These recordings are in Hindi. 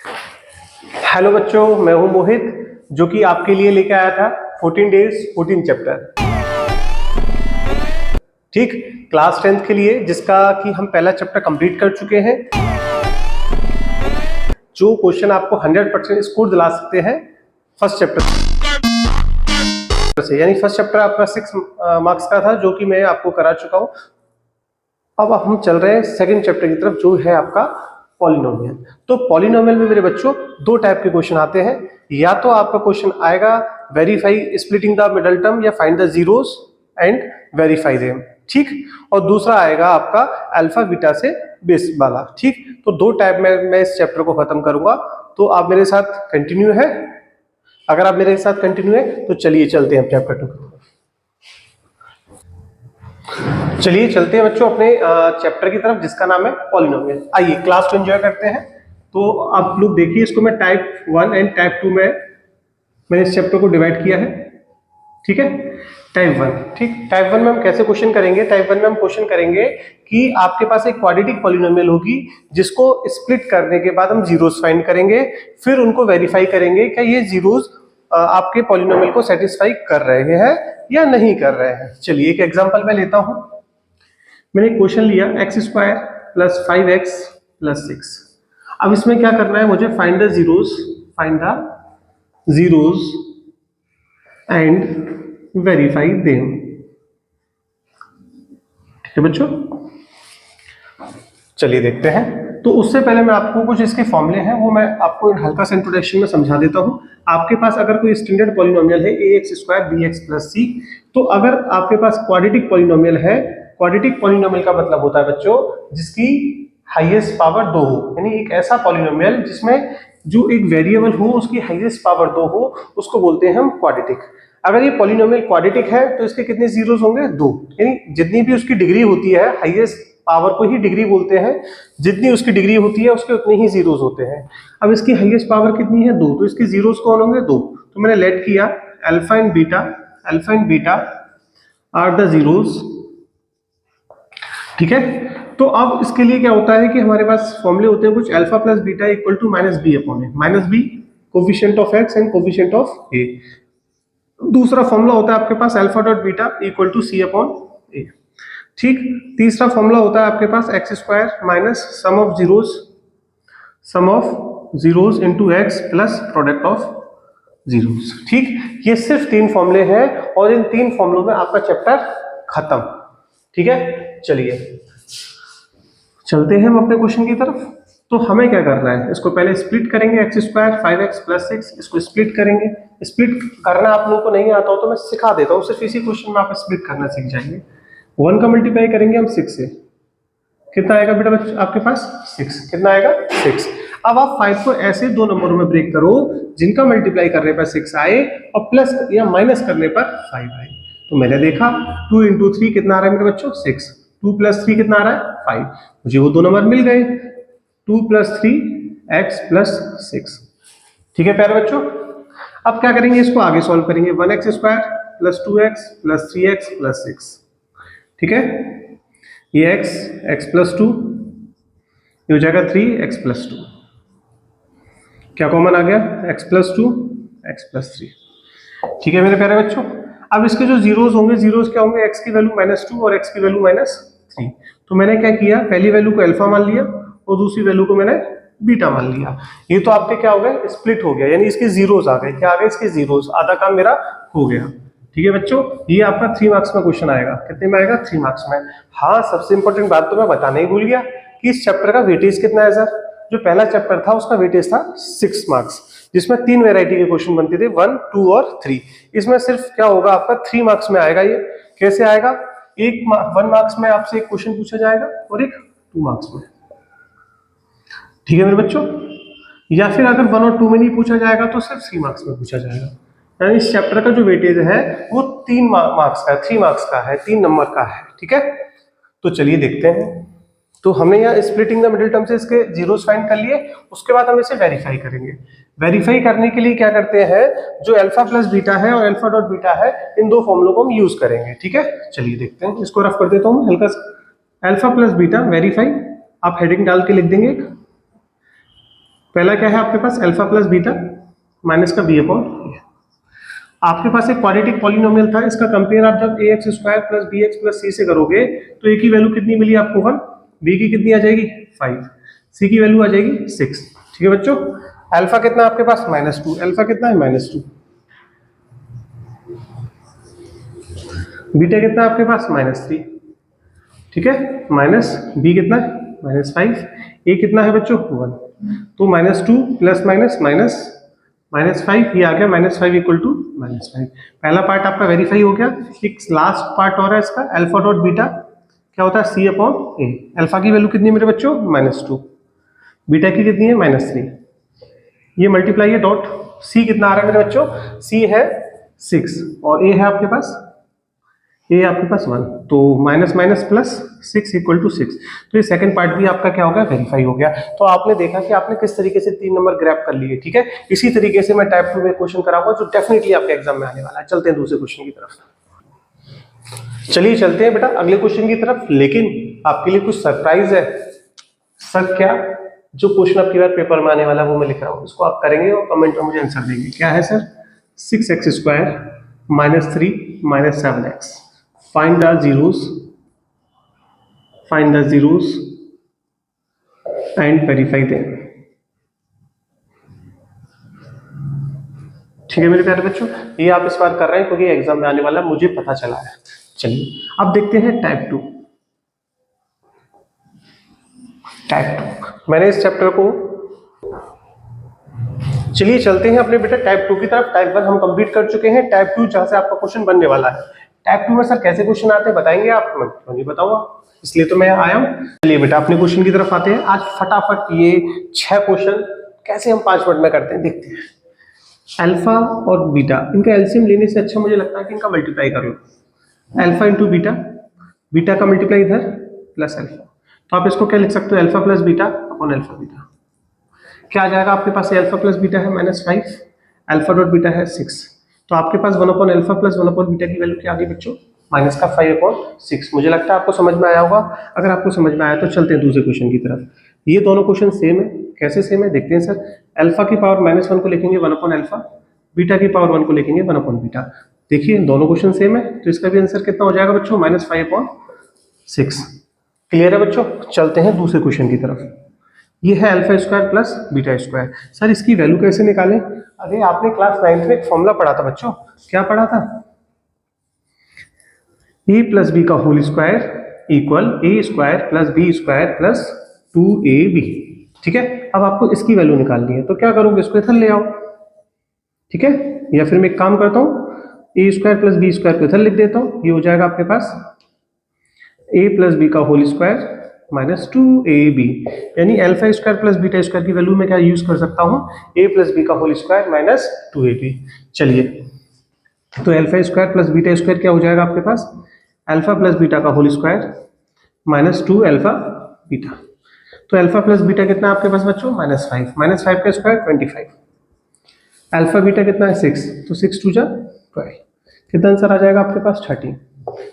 हेलो बच्चों, मैं हूं मोहित जो कि आपके लिए लेके आया था 14 डेज 14 चैप्टर। ठीक, क्लास 10th के लिए, जिसका कि हम पहला चैप्टर कंप्लीट कर चुके हैं। जो क्वेश्चन आपको 100% स्कोर दिला सकते हैं फर्स्ट चैप्टर से, यानी फर्स्ट चैप्टर आपका 6 मार्क्स का था जो कि मैं आपको करा चुका हूं। अब हम चल रहे हैं सेकंड चैप्टर की तरफ, जो है आपका पॉलिनोमियल। तो पॉलिनोमियल में मेरे बच्चों दो टाइप के क्वेश्चन आते हैं। या तो आपका क्वेश्चन आएगा verify splitting the middle term या find the zeros and verify them, ठीक। और दूसरा आएगा आपका अल्फा बीटा से बेस वाला, ठीक। तो दो टाइप में मैं इस चैप्टर को खत्म करूंगा। तो आप मेरे साथ कंटिन्यू है? अगर आप मेरे साथ कंटिन्यू है तो चलिए चलते हैं चैप्टर 2। चलिए चलते हैं बच्चों अपने चैप्टर की तरफ, जिसका नाम है पॉलिनोमियल। आइए क्लास को एंजॉय करते हैं। तो आप लोग देखिए, इसको मैं टाइप 1 एंड टाइप 2 में मैंने इस चैप्टर को डिवाइड किया है, ठीक है। टाइप 1, ठीक। टाइप 1 में हम कैसे क्वेश्चन करेंगे? टाइप 1 में हम क्वेश्चन करेंगे कि आपके पास एक क्वाड्रेटिक पॉलिनोमियल होगी, जिसको स्प्लिट करने के बाद हम जीरोस फाइंड करेंगे, फिर उनको वेरीफाई करेंगे कि ये जीरोस आपके पॉलिनोमियल को सेटिस्फाई कर रहे हैं या नहीं कर रहे हैं। चलिए एक एग्जांपल मैं लेता हूं। मैंने क्वेश्चन लिया x² + 5x + 6। अब इसमें क्या करना है मुझे? Find the zeros and verify them, ठीक है बच्चों। चलिए देखते हैं। तो उससे पहले मैं आपको कुछ इसके फॉर्मूले हैं वो मैं आपको हल्का सा इंट्रोडक्शन में समझा देता हूं। आपके पास अगर कोई स्टैंडर्ड पॉलिनोमियल है ax² bx + c, तो अगर आपके पास क्वाड्रेटिक पॉलिनोमियल है, क्वाड्रेटिक पॉलिनोमियल का मतलब होता है बच्चों जिसकी हाईएस्ट पावर 2 हो, यानी एक ऐसा पॉलिनोमियल जिसमें जो एक वेरिएबल हो उसकी हाईएस्ट पावर 2 हो, उसको बोलते हैं हम क्वाड्रेटिक। अगर ये पॉलिनोमियल क्वाड्रेटिक है तो इसके कितने जीरोस होंगे? 2। यानी जितनी भी उसकी डिग्री होती है, हाईएस्ट पावर को ही डिग्री बोलते हैं, जितनी उसकी डिग्री होती है उसके उतने ही जीरोस होते हैं। अब इसकी हाईएस्ट पावर कितनी है? 2, तो इसके जीरोस कौन होंगे? 2। तो मैंने लेट किया alpha and beta are the zeros, ठीक है। तो अब इसके लिए क्या होता है कि हमारे पास फॉर्मूले होते हैं कुछ, alpha plus beta equal to -b/a, -b coefficient of x and coefficient of a। दूसरा फॉर्मूला होता है आपके पास alpha dot beta equal to c/a, ठीक। तीसरा फॉर्मूला होता है आपके पास x² minus sum of zeros into x plus product of zeros, ठीक। ये सिर्फ 3 फॉर्मूले हैं और इन 3 फॉर्मूलों में आपका चैप्टर खत्म, ठीक है। चलिए चलते हैं हम अपने क्वेश्चन की तरफ। तो हमें क्या करना है? इसको पहले स्प्लिट करेंगे, x² 5x + 6, इसको स्प्लिट करेंगे। स्प्लिट करना आप लोगों को नहीं आता हो तो मैं सिखा देता हूँ, सिर्फ इसी क्वेश्चन में आप स्प्लिट करना सीख जाएंगे। 1 का मल्टीप्लाई करेंगे हम 6 से, कितना आएगा बेटा बच्चे आपके पास? 6। कितना आएगा? 6। अब आप 5 को ऐसे 2 नंबरों में ब्रेक करो जिनका मल्टीप्लाई करने पर 6 आए और प्लस या माइनस करने पर 5 आए। तो मैंने देखा 2 × 3 कितना आ रहा है मेरे बच्चों? 6। 2 + 3 कितना आ रहा है? 5। मुझे वो 2 नंबर मिल गए, 2 + 3 x + 6, ठीक है प्यारे बच्चों। अब क्या करेंगे? इसको आगे सॉल्व करेंगे। 1x² + 2x + 3x + 6, ठीक है। ये x + 2, ये हो जाएगा 3x + 2। क्या कॉमन आ गया? x + 2 x + 3, ठीक है मेरे प्यारे बच्चों। अब इसके जो जीरोस होंगे, जीरोस क्या होंगे? x की वैल्यू -2 और x की वैल्यू -3। तो मैंने क्या किया? पहली वैल्यू को अल्फा मान लिया और दूसरी वैल्यू को मैंने बीटा मान लिया। ये तो आपके क्या हो गए? स्प्लिट हो गया, यानी इसके जीरोस आ गए। क्या आ गए? इसके जीरोस। आधा काम मेरा हो गया, ठीक है बच्चों। ये आपका 3 मार्क्स में क्वेश्चन आएगा। कितने में आएगा? 3 मार्क्स में। हाँ, सबसे इंपॉर्टेंट बात तो मैं बताना ही भूल गया कि इस चैप्टर का वेटेज कितना है सर। जो पहला चैप्टर था उसका वेटेज था 6 मार्क्स, जिसमें 3 वैरायटी के क्वेश्चन बनते थे, 1, 2 और 3। इसमें सिर्फ क्या होगा आपका 3 मार्क्स में आएगा। ये कैसे आएगा? 1 मार्क्स में आपसे एक क्वेश्चन पूछा जाएगा और एक 2 मार्क्स में, ठीक है मेरे बच्चों। या फिर अगर 1 और 2 में नहीं पूछा जाएगा तो सिर्फ 3 मार्क्स में पूछा जाएगा। यानी इस चैप्टर का जो वेटेज है वो 3 मार्क्स का है, 3 मार्क्स का है, 3 नंबर का है, ठीक है। तो चलिए देखते हैं। तो हमने यहाँ स्प्लिटिंग द मिडिल टर्म से इसके जीरोस फाइंड कर लिए। उसके बाद हम इसे वेरीफाई करेंगे। वेरीफाई करने के लिए क्या करते हैं? जो अल्फा प्लस बीटा है और अल्फा डॉट बीटा है, इन 2 फॉर्मूलों को हम यूज करेंगे, ठीक है। चलिए देखते हैं। इसको रफ कर देता हूँ हल्का सा। अल्फा प्लस बीटा वेरीफाई, आप हेडिंग डाल के लिख देंगे। पहला क्या है आपके पास अल्फा प्लस बीटा माइनस का बी अपॉन ए। आपके पास एक क्वाड्रेटिक पॉलिनोमियल था, इसका कंपेयर आप जब A X square plus B X plus C से करोगे तो ए की वैल्यू कितनी मिली आपको 1, बी की कितनी आ जाएगी 5, सी की वैल्यू आ जाएगी 6। ठीक है बच्चों, अल्फा कितना आपके पास -2, अल्फा कितना है -2, बीटा कितना आपके पास -3, ठीक है, माइनस बी कितना है -5, ए कितना है बच्चों 1, तो -2 प्लस माइनस माइनस -5, ये आ गया -5 इक्वल टू -5। पहला पार्ट आपका वेरीफाई हो गया। एक लास्ट पार्ट और है इसका, अल्फा डॉट बीटा क्या होता है सी अपॉन ए। अल्फा की वैल्यू कितनी है मेरे बच्चों -2, बीटा की कितनी है -3, ये मल्टीप्लाई है डॉट, सी कितना आ रहा है मेरे बच्चों, सी है 6 और ए है आपके पास, ये आपके पास 1, तो minus minus plus 6 equal to 6। तो ये सेकंड पार्ट भी आपका क्या हो गया वेरीफाई हो गया। तो आपने देखा कि आपने किस तरीके से 3 नंबर ग्रैब कर लिए। ठीक है, इसी तरीके से मैं टाइप 2 में क्वेश्चन कराऊंगा जो डेफिनेटली आपके एग्जाम में आने वाला है। चलते हैं दूसरे क्वेश्चन की तरफ। चलिए चलते हैं बेटा अगले क्वेश्चन की तरफ, लेकिन आपके लिए कुछ सरप्राइज है। सर क्या? जो क्वेश्चन आपकी बार पेपर में आने वाला है वो मैं लिख रहा हूँ, इसको आप करेंगे और कमेंट में मुझे आंसर देंगे। क्या है sir? 6x square -3 -7x, find the zeros and verify them। ठीक है मेरे प्यारे बच्चों, ये आप इस बार कर रहे हैं क्योंकि एग्जाम में आने वाला मुझे पता चला है। चलिए अब देखते हैं टाइप 2। मैंने इस चैप्टर को, चलिए चलते हैं अपने बेटा टाइप 2 की तरफ। टाइप 1 हम कंप्लीट कर चुके हैं, टाइप 2 जहां से आपका क्वेश्चन बनने वाला है। टाइप 2 में सर कैसे क्वेश्चन आते हैं बताएंगे आप? मैं क्यों नहीं बताऊंगा, इसलिए तो मैं आया हूं। चलिए बेटा अपने क्वेश्चन की तरफ आते हैं। आज फटाफट ये 6 क्वेश्चन कैसे हम 5 मिनट में करते हैं देखते हैं। अल्फा और बीटा, इनका एलसीएम लेने से अच्छा मुझे लगता है कि इनका मल्टीप्लाई कर लो। अल्फा इंटू बीटा, बीटा का मल्टीप्लाई इधर प्लस अल्फा, तो आप इसको क्या लिख सकते हो? Alpha plus beta upon alpha beta. क्या आ जाएगा आपके पास? अल्फा प्लस बीटा है -5, अल्फा डॉट बीटा है 6, तो आपके पास 1 upon alpha plus 1 upon beta की वैल्यू क्या आ गई बच्चों? -5 अपॉन 6। मुझे लगता है आपको समझ में आया होगा। अगर आपको समझ में आया तो चलते हैं दूसरे क्वेश्चन की तरफ। ये दोनों क्वेश्चन सेम है। कैसे सेम है देखते हैं सर। अल्फा की पावर -1 को लिखेंगे 1 अपॉन अल्फा, बीटा की पावर 1 को लिखेंगे 1 अपॉन बीटा। देखिए दोनों क्वेश्चन सेम है, तो इसका भी आंसर कितना हो जाएगा बच्चों? -5 अपॉन 6। क्लियर है बच्चों? चलते हैं दूसरे क्वेश्चन की तरफ। ये है alpha square plus beta square. Sir इसकी वैल्यू कैसे निकालें? अरे आपने क्लास 9th में एक फॉर्मूला पढ़ा था बच्चों, क्या पढ़ा था? a प्लस बी का whole square equal a square plus B square plus 2ab। ठीक है, अब आपको इसकी वैल्यू निकालनी है, तो क्या करोगे? इसको इधर ले आओ। ठीक है, या फिर मैं एक काम करता हूँ, a square plus B square को इधर लिख देता हूँ। ये हो जाएगा आपके पास a प्लस बी का होल स्क्वायर -2ab, यानी alpha square plus beta square की वैल्यू में क्या यूज कर सकता हूं? a प्लस बी का होल स्क्वायर -2ab। चलिए तो alpha square plus beta square क्या हो जाएगा आपके पास? अल्फा प्लस बीटा का होल स्क्वायर -2 अल्फा बीटा। तो अल्फा प्लस बीटा कितना आपके पास बच्चों? -5 का स्क्वायर 25, अल्फा बीटा कितना है 6, तो 6 2 जा 12, कितना आंसर आ जाएगा आपके पास? 13।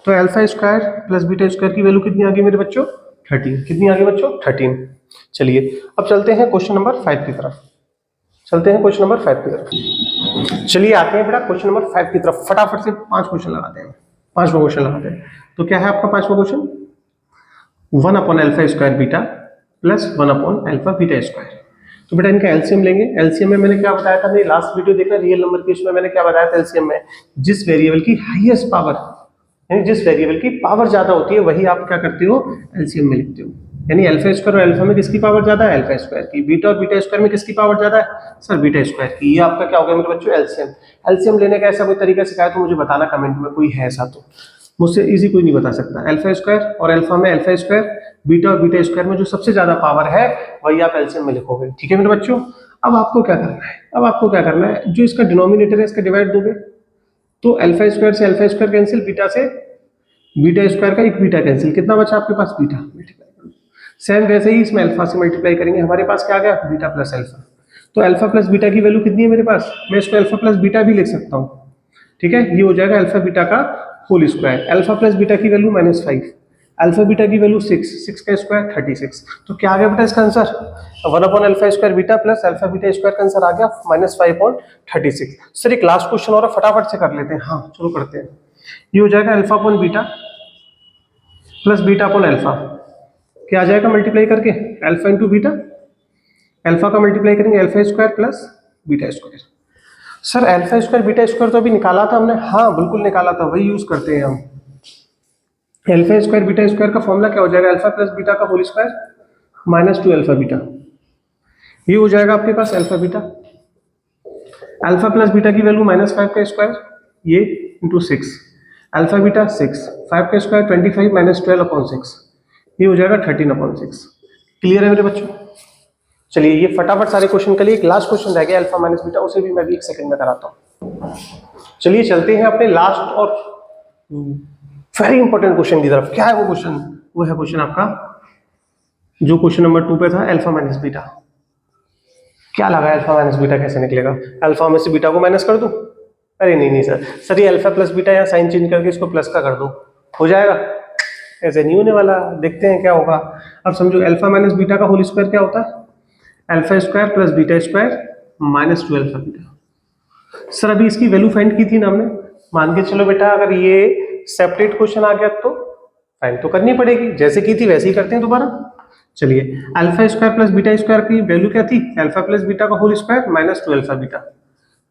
तो alpha square plus beta square की वैल्यू कितनी आ गई मेरे बच्चों? 13। कितनी आ गई बच्चों? 13। चलिए अब चलते हैं क्वेश्चन नंबर 5 की तरफ। चलिए आते हैं बेटा क्वेश्चन नंबर 5 की तरफ। फटाफट से 5 क्वेश्चन लगाते हैं। 5वां क्वेश्चन लगाते हैं। तो क्या है आपका 5वां question? 1 upon alpha square beta plus 1 upon alpha beta square. तो बेटा इनका एलसीएम लेंगे। एलसीएम में मैंने क्या बताया था? मेरी लास्ट वीडियो देखना रियल नंबर की, उसमें मैंने क्या बताया था? एलसीएम में जिस वेरिएबल की हाईएस्ट पावर, यानी जिस वेरिएबल की पावर ज्यादा होती है वही आप क्या करते हो? एलसीएम में लिखते हो। यानी अल्फा स्क्वायर और अल्फा में किसकी पावर ज्यादा है? अल्फा स्क्वायर की। बीटा और बीटा स्क्वायर में किसकी पावर ज्यादा है? सर बीटा स्क्वायर की। ये आपका क्या हो गया मेरे बच्चों? एलसीएम। एलसीएम लेने का ऐसा कोई तरीका सिखाया तो मुझे बताना कमेंट में, कोई है ऐसा तो। मुझसे इजी कोई नहीं बता सकता। अल्फा स्क्वायर और अल्फा में अल्फा स्क्वायर, बीटा और बीटा स्क्वायर में जो सबसे ज्यादा पावर है वही आप एलसीएम में लिखोगे। ठीक है मेरे बच्चों, अब आपको क्या करना है? जो इसका डिनोमिनेटर है इसका डिवाइड दोगे, तो अल्फा स्क्वायर से अल्फा स्क्वायर कैंसिल, बीटा से बीटा स्क्वायर का एक बीटा कैंसिल, कितना बचा आपके पास? बीटा। मल्टीप्लाई करो। सेम वैसे ही इसमें अल्फा से मल्टीप्लाई करेंगे, हमारे पास क्या आ गया? Beta plus alpha. तो अल्फा प्लस बीटा की वैल्यू कितनी है मेरे पास? मैं इसको अल्फा प्लस बीटा भी लिख सकता हूँ। ठीक है, ये हो जाएगा अल्फा बीटा का whole square. Alpha plus beta की वैल्यू -5, अल्फा बीटा की वैल्यू 6, 6 का स्क्वायर 36। तो क्या आ गया बेटा इसका आंसर? 1/अल्फा square beta plus alpha beta square का आंसर आ गया -5/36। सर एक लास्ट क्वेश्चन और फटाफट से कर लेते हैं। हाँ चलो करते हैं। ये हो जाएगा alpha upon beta plus beta upon alpha, क्या आ जाएगा मल्टीप्लाई करके? अल्फा इंटू बीटा, अल्फा का मल्टीप्लाई करेंगे alpha square plus beta square. Sir alpha square beta square तो अभी निकाला था हमने। हाँ बिल्कुल निकाला था, वही यूज करते हैं हम। अल्फा स्क्वायर बीटा स्क्वायर का फॉर्मूला क्या हो जाएगा? अल्फा प्लस बीटा का होल स्क्वायर -2 अल्फा बीटा। ये हो जाएगा आपके पास alpha beta. Alpha plus beta की वैल्यू -5 का स्क्वायर, ये इंटू 6, अल्फा बीटा 6, 5 का स्क्वायर 25 -12/6, ये हो जाएगा 13/6। क्लियर है मेरे बच्चों? चलिए ये फटाफट सारे क्वेश्चन के लिए एक लास्ट क्वेश्चन रह गया अल्फा माइनस बीटा, उसे भी मैं भी 1 सेकंड में कराता हूँ। चलिए चलते हैं अपने लास्ट और वेरी इंपॉर्टेंट क्वेश्चन की तरफ। क्या है वो क्वेश्चन? वो है क्वेश्चन आपका जो क्वेश्चन नंबर 2 पे था, अल्फा माइनस बीटा। क्या लगा अल्फा माइनस बीटा कैसे निकलेगा? अल्फा में से बीटा को माइनस कर दूं? अरे नहीं सर ये अल्फा प्लस बीटा यहाँ साइन चेंज करके इसको प्लस का कर दो, हो जाएगा? ऐसे नहीं होने वाला, देखते हैं क्या होगा। अब समझो अल्फा माइनस बीटा का होल स्क्वायर क्या होता है? Alpha square plus beta square -2 alpha beta. Sir अभी इसकी वैल्यू फाइंड की थी ना हमने। मान के चलो बेटा अगर ये सेपरेट क्वेश्चन आ गया तो फाइंड तो करनी पड़ेगी, जैसे की थी वैसे ही करते हैं दोबारा। चलिए alpha square plus beta square की वैल्यू क्या थी? अल्फा प्लस बीटा का होल स्क्वायर -2 अल्फा बीटा।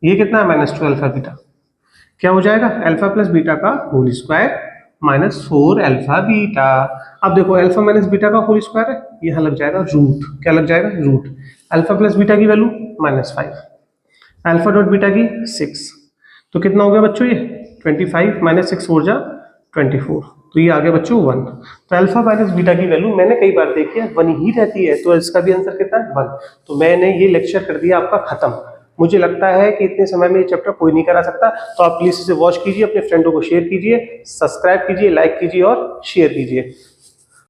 ये कितना है? -2 अल्फा बीटा। क्या हो जाएगा? अल्फा प्लस बीटा का होल स्क्वायर -4 अल्फा बीटा। अब देखो अल्फा माइनस बीटा का होल स्क्वायर है, यहाँ लग जाएगा रूट। क्या लग जाएगा? रूट। अल्फा प्लस बीटा की वैल्यू -5, अल्फा डॉट बीटा की 6, तो कितना हो गया बच्चों? ये 25 -6 4 जा 24, तो ये आ गया बच्चों 1। तो अल्फा माइनस बीटा की वैल्यू मैंने कई बार देखी है 1 ही रहती है, तो इसका भी आंसर कितना है? 1। तो मैंने ये लेक्चर कर दिया आपका खत्म। मुझे लगता है कि इतने समय में ये चैप्टर कोई नहीं करा सकता, तो आप प्लीज इसे वॉच कीजिए, अपने फ्रेंडों को शेयर कीजिए, सब्सक्राइब कीजिए, लाइक कीजिए और शेयर कीजिए।